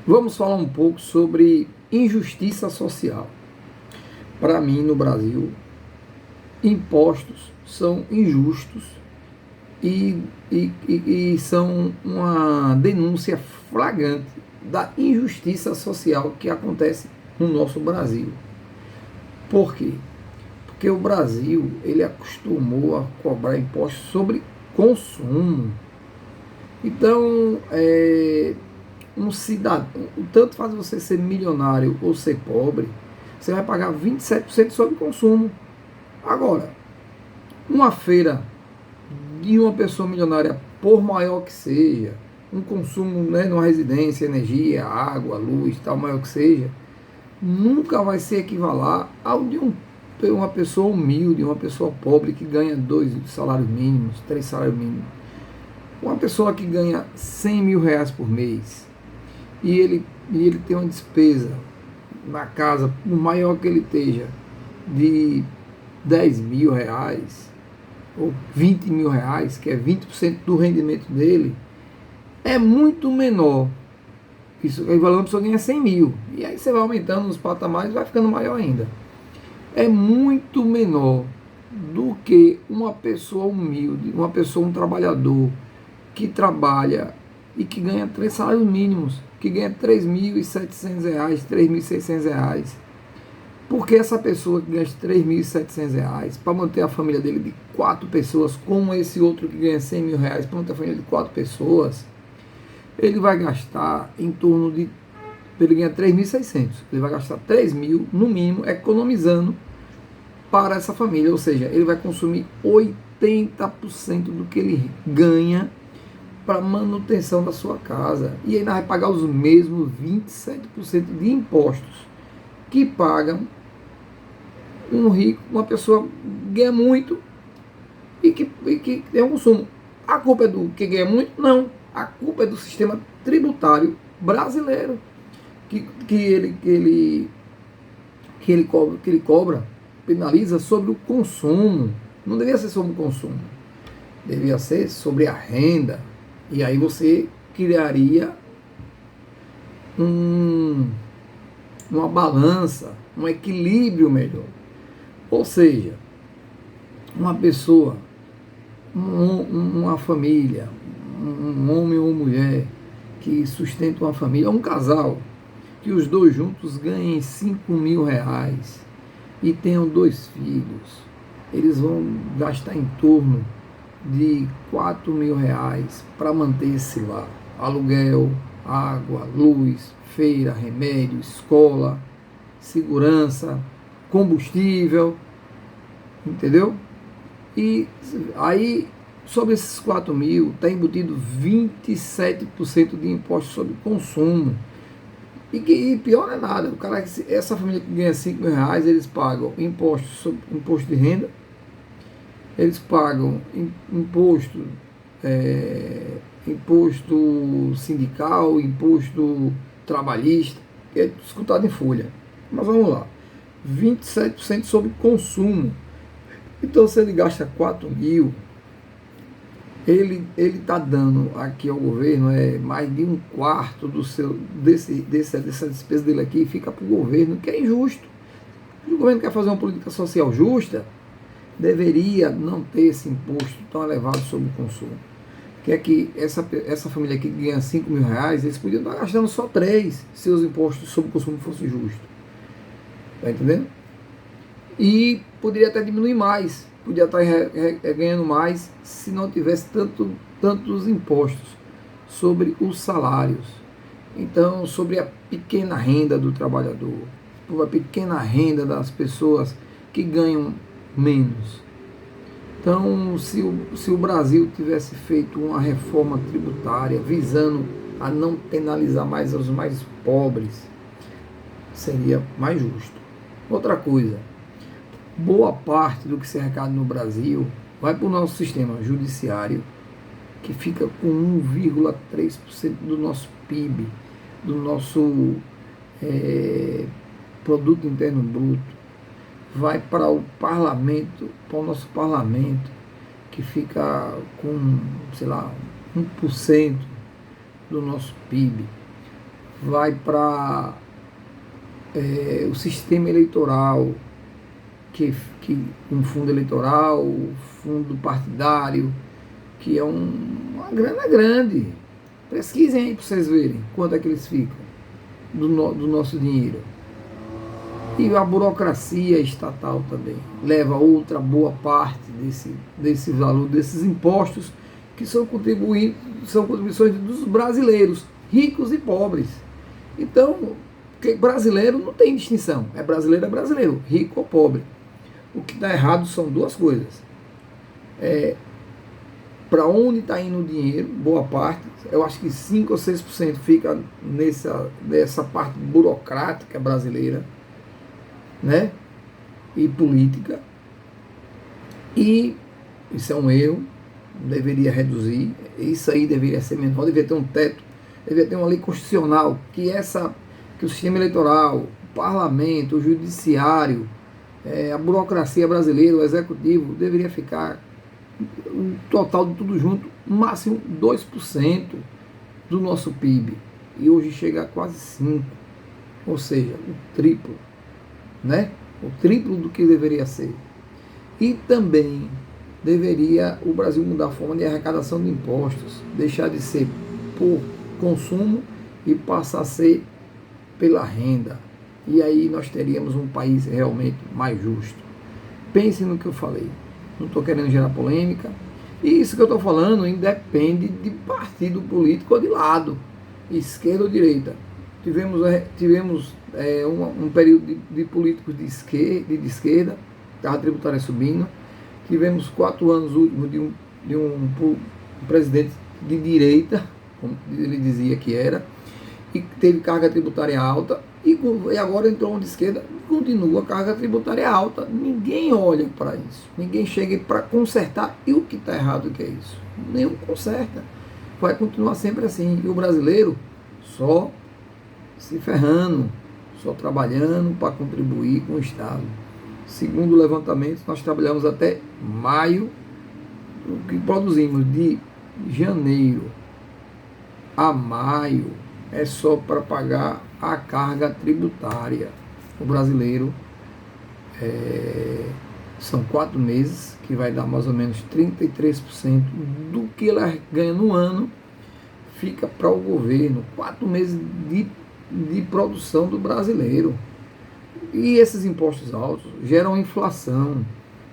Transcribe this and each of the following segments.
Vamos falar um pouco sobre injustiça social. Para mim, no Brasil, impostos são injustos e são uma denúncia flagrante da injustiça social que acontece no nosso Brasil. Por quê? Porque o Brasil ele acostumou a cobrar impostos sobre consumo. Então, um cidadão, tanto faz você ser milionário ou ser pobre, você vai pagar 27% sobre consumo. Agora, uma feira de uma pessoa milionária, por maior que seja, um consumo, né, numa residência, energia, água, luz, tal, maior que seja, nunca vai se equivaler ao de uma pessoa humilde, uma pessoa pobre que ganha 2 salários mínimos, 3 salários mínimos. Uma pessoa que ganha 100 mil reais por mês e ele tem uma despesa na casa, por maior que ele esteja, de 10 mil reais ou 20 mil reais, que é 20% do rendimento dele, é muito menor. Isso equivalente a pessoa ganha 100 mil. E aí você vai aumentando nos patamares e vai ficando maior ainda. É muito menor do que uma pessoa humilde, uma pessoa, um trabalhador que trabalha e que ganha 3 salários mínimos, que ganha R$ 3.700, R$ 3.600. Porque essa pessoa que ganha R$ 3.700 para manter a família dele de 4 pessoas, como esse outro que ganha R$ 100 mil para manter a família de 4 pessoas, ele vai gastar em torno de. Ele ganha 3.600, ele vai gastar 3 mil no mínimo economizando para essa família, ou seja, ele vai consumir 80% do que ele ganha para manutenção da sua casa, e ainda vai pagar os mesmos 27% de impostos que pagam um rico, uma pessoa que ganha muito e que tem um consumo. A culpa é do que ganha muito? Não. A culpa é do sistema tributário brasileiro que ele cobra, penaliza sobre o consumo. Não devia ser sobre o consumo, devia ser sobre a renda. E aí você criaria uma balança, um equilíbrio melhor. Ou seja, uma pessoa, uma família, um homem ou mulher que sustenta uma família, um casal, que os dois juntos ganhem 5 mil reais e tenham 2 filhos, eles vão gastar em torno de 4 mil reais para manter esse lar. Aluguel, água, luz, feira, remédio, escola, segurança, combustível, entendeu? E aí, sobre esses 4 mil, está embutido 27% de imposto sobre consumo. E pior não é nada, o cara, essa família que ganha 5 mil reais, eles pagam imposto de renda, eles pagam imposto sindical, imposto trabalhista, que é descontado em folha. Mas vamos lá, 27% sobre consumo. Então, se ele gasta 4 mil, ele está dando aqui ao governo mais de um quarto dessa despesa dele aqui, fica para o governo, que é injusto. Se o governo quer fazer uma política social justa, deveria não ter esse imposto tão elevado sobre o consumo. Que é que essa família aqui que ganha 5 mil reais, eles podiam estar gastando só 3 se os impostos sobre o consumo fossem justos. Está entendendo? E poderia até diminuir mais, podia estar ganhando mais se não tivesse tantos impostos sobre os salários. Então, sobre a pequena renda do trabalhador, sobre a pequena renda das pessoas que ganham menos. Então, se o Brasil tivesse feito uma reforma tributária visando a não penalizar mais os mais pobres, seria mais justo. Outra coisa, boa parte do que se arrecada no Brasil vai para o nosso sistema judiciário, que fica com 1,3% do nosso PIB, do nosso Produto Interno Bruto. Vai para o parlamento, para o nosso parlamento, que fica com, sei lá, 1% do nosso PIB. vai para o sistema eleitoral, que um fundo eleitoral, fundo partidário, que é uma grana grande. Pesquisem aí para vocês verem quanto é que eles ficam do nosso dinheiro. E a burocracia estatal também leva outra boa parte desse valor, desses impostos, que são contribuições dos brasileiros, ricos e pobres. Então, porque brasileiro não tem distinção, é brasileiro, rico ou pobre. O que está errado são duas coisas. Para onde está indo o dinheiro, boa parte, eu acho que 5 ou 6% fica nessa parte burocrática brasileira, né? E política. E isso é um erro, deveria reduzir, isso aí deveria ser menor, deveria ter um teto, deveria ter uma lei constitucional que o sistema eleitoral, o parlamento, o judiciário, a burocracia brasileira, o executivo, deveria ficar o total de tudo junto, no máximo 2% do nosso PIB. E hoje chega a quase 5%, ou seja, o triplo, né? O triplo do que deveria ser. E também deveria o Brasil mudar a forma de arrecadação de impostos, deixar de ser por consumo e passar a ser pela renda. E aí nós teríamos um país realmente mais justo. Pense no que eu falei. Não estou querendo gerar polêmica. E isso que eu estou falando independe de partido político ou de lado, esquerda ou direita. Tivemos um período de políticos de esquerda, carga tributária subindo. Tivemos 4 anos últimos de um presidente de direita, como ele dizia que era, e teve carga tributária alta, e agora entrou um de esquerda e continua a carga tributária alta. Ninguém olha para isso, ninguém chega para consertar. E o que está errado, o que é isso? Nenhum conserta. Vai continuar sempre assim. E o brasileiro só se ferrando, só trabalhando para contribuir com o Estado. Segundo o levantamento, nós trabalhamos até maio, o que produzimos de janeiro a maio é só para pagar a carga tributária. O brasileiro são 4 meses, que vai dar mais ou menos 33% do que ele ganha no ano, fica para o governo. 4 meses de produção do brasileiro. E esses impostos altos geram inflação.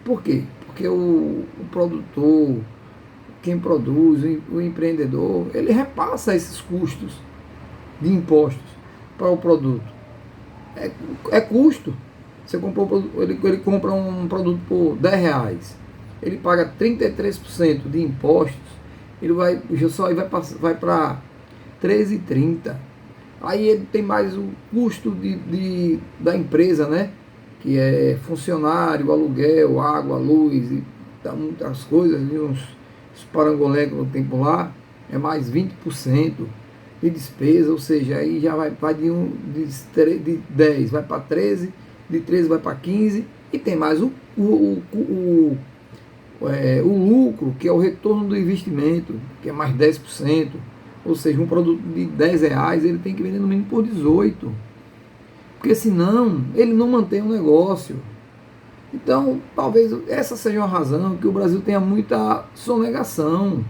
Por quê? Porque o produtor, quem produz, o empreendedor, ele repassa esses custos de impostos para o produto. É custo. Você comprou, ele compra um produto por R$10, ele paga 33% de impostos, ele vai para R$13,30. Aí ele tem mais o custo da empresa, né? Que é funcionário, aluguel, água, luz, e muitas coisas, e uns parangolé que eu tenho por lá, é mais 20% de despesa, ou seja, aí já vai de 10 vai para 13, de 13 vai para 15, e tem mais o lucro, que é o retorno do investimento, que é mais 10%. Ou seja, um produto de R$10 ele tem que vender no mínimo por 18. Porque senão ele não mantém o negócio. Então, talvez essa seja uma razão que o Brasil tenha muita sonegação.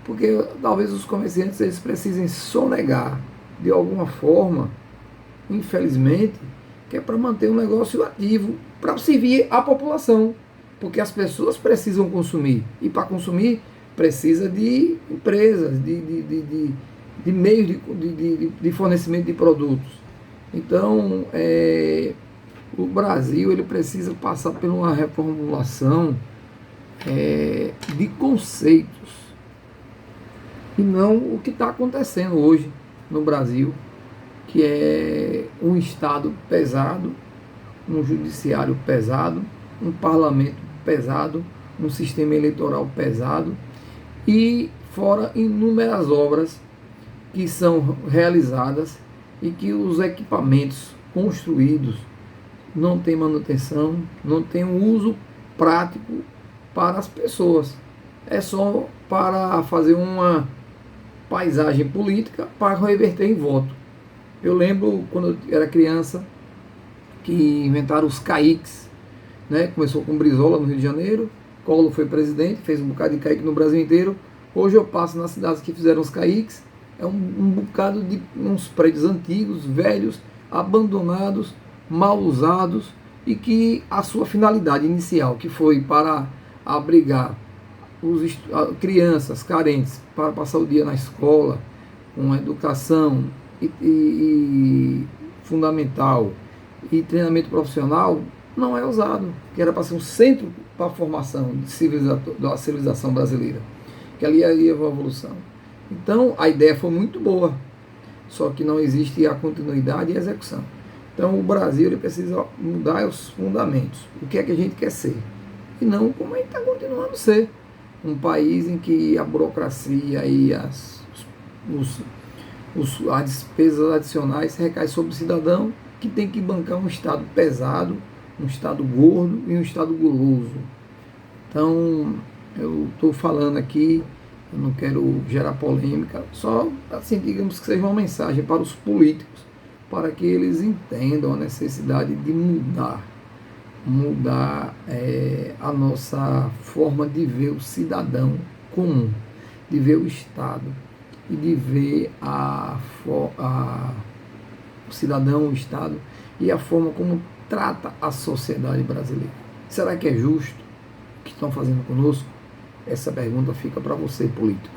Porque talvez os comerciantes eles precisem sonegar de alguma forma, infelizmente, que é para manter o negócio ativo, para servir a população. Porque as pessoas precisam consumir. E para consumir precisa de empresas, de meios de fornecimento de produtos. Então, o Brasil ele precisa passar por uma reformulação de conceitos, e não o que está acontecendo hoje no Brasil, que é um Estado pesado, um judiciário pesado, um parlamento pesado, um sistema eleitoral pesado, e fora inúmeras obras que são realizadas e que os equipamentos construídos não têm manutenção, não têm um uso prático para as pessoas. É só para fazer uma paisagem política para reverter em voto. Eu lembro quando eu era criança que inventaram os CAICs, né? Começou com Brizola no Rio de Janeiro, Collor foi presidente, fez um bocado de CAIC no Brasil inteiro. Hoje eu passo nas cidades que fizeram os CAICs, é um bocado de uns prédios antigos, velhos, abandonados, mal usados, e que a sua finalidade inicial, que foi para abrigar crianças carentes para passar o dia na escola, com educação fundamental e treinamento profissional, não é usado, que era para ser um centro para a formação da civilização brasileira, que ali ia a evolução. Então a ideia foi muito boa, só que não existe a continuidade e a execução. Então o Brasil ele precisa mudar os fundamentos, o que é que a gente quer ser, e não como a gente está continuando a ser, um país em que a burocracia e as despesas adicionais recaem sobre o cidadão, que tem que bancar um Estado pesado, um Estado gordo e um Estado guloso. Então, eu estou falando aqui, eu não quero gerar polêmica, só assim, digamos que seja uma mensagem para os políticos, para que eles entendam a necessidade de mudar a nossa forma de ver o cidadão comum, de ver o Estado e de ver o cidadão, o Estado e a forma como trata a sociedade brasileira. Será que é justo o que estão fazendo conosco? Essa pergunta fica para você, político.